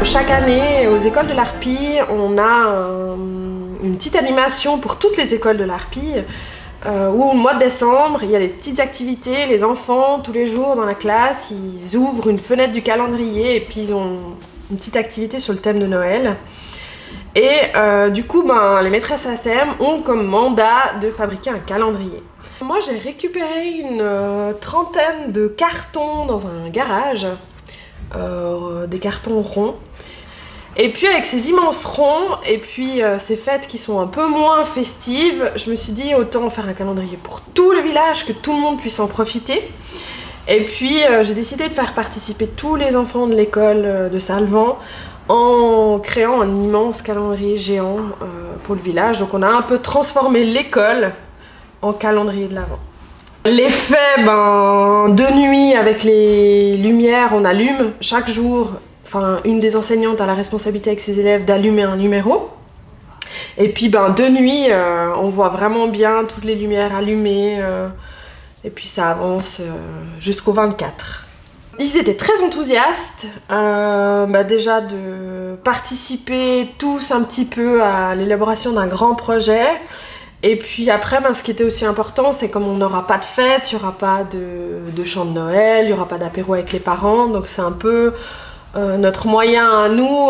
chaque année, aux écoles de l'Arpie, on a une petite animation pour toutes les écoles de l'Arpie, où au mois de décembre, il y a des petites activités. Les enfants, tous les jours dans la classe, ils ouvrent une fenêtre du calendrier et puis ils ont une petite activité sur le thème de Noël. Et du coup, les maîtresses ACM ont comme mandat de fabriquer un calendrier. Moi, j'ai récupéré une trentaine de cartons dans un garage, des cartons ronds. Et puis avec ces immenses ronds et puis ces fêtes qui sont un peu moins festives, je me suis dit autant faire un calendrier pour tout le village, que tout le monde puisse en profiter. Et puis j'ai décidé de faire participer tous les enfants de l'école de Salvan en créant un immense calendrier géant pour le village. Donc on a un peu transformé l'école en calendrier de l'Avent. L'effet, de nuit avec les lumières, on allume chaque jour, une des enseignantes a la responsabilité avec ses élèves d'allumer un numéro. Et puis de nuit, on voit vraiment bien toutes les lumières allumées, et puis ça avance jusqu'au 24. Ils étaient très enthousiastes, déjà de participer tous un petit peu à l'élaboration d'un grand projet. Et puis après, ce qui était aussi important, c'est comme on n'aura pas de fête, il n'y aura pas de chant de Noël, il n'y aura pas d'apéro avec les parents, donc c'est un peu notre moyen à nous,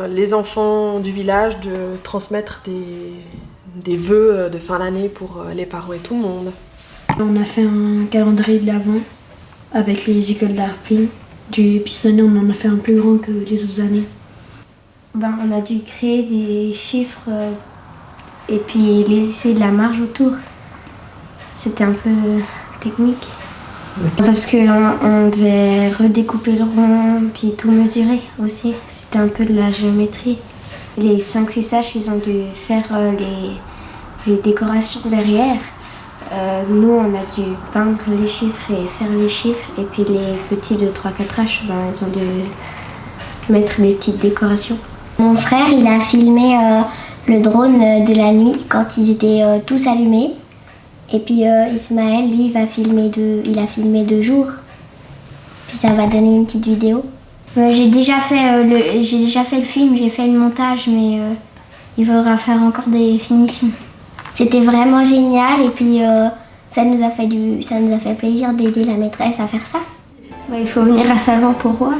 les enfants du village, de transmettre des vœux de fin d'année pour les parents et tout le monde. On a fait un calendrier de l'Avent avec les écoles d'Arpie. Puis cette année, on en a fait un plus grand que les autres années. On a dû créer des chiffres et puis laisser de la marge autour. C'était un peu technique. Parce qu'on devait redécouper le rond, puis tout mesurer aussi. C'était un peu de la géométrie. Les 5-6H, ils ont dû faire les décorations derrière. Nous, on a dû peindre les chiffres et faire les chiffres. Et puis les petits de 3-4H, ils ont dû mettre des petites décorations. Mon frère, il a filmé le drone de la nuit quand ils étaient tous allumés. Et puis Ismaël, lui, il a filmé 2 jours. Puis ça va donner une petite vidéo. J'ai déjà fait le film, j'ai fait le montage, mais il faudra faire encore des finitions. C'était vraiment génial et puis ça nous a fait plaisir d'aider la maîtresse à faire ça. Il faut venir à Salvan pour voir.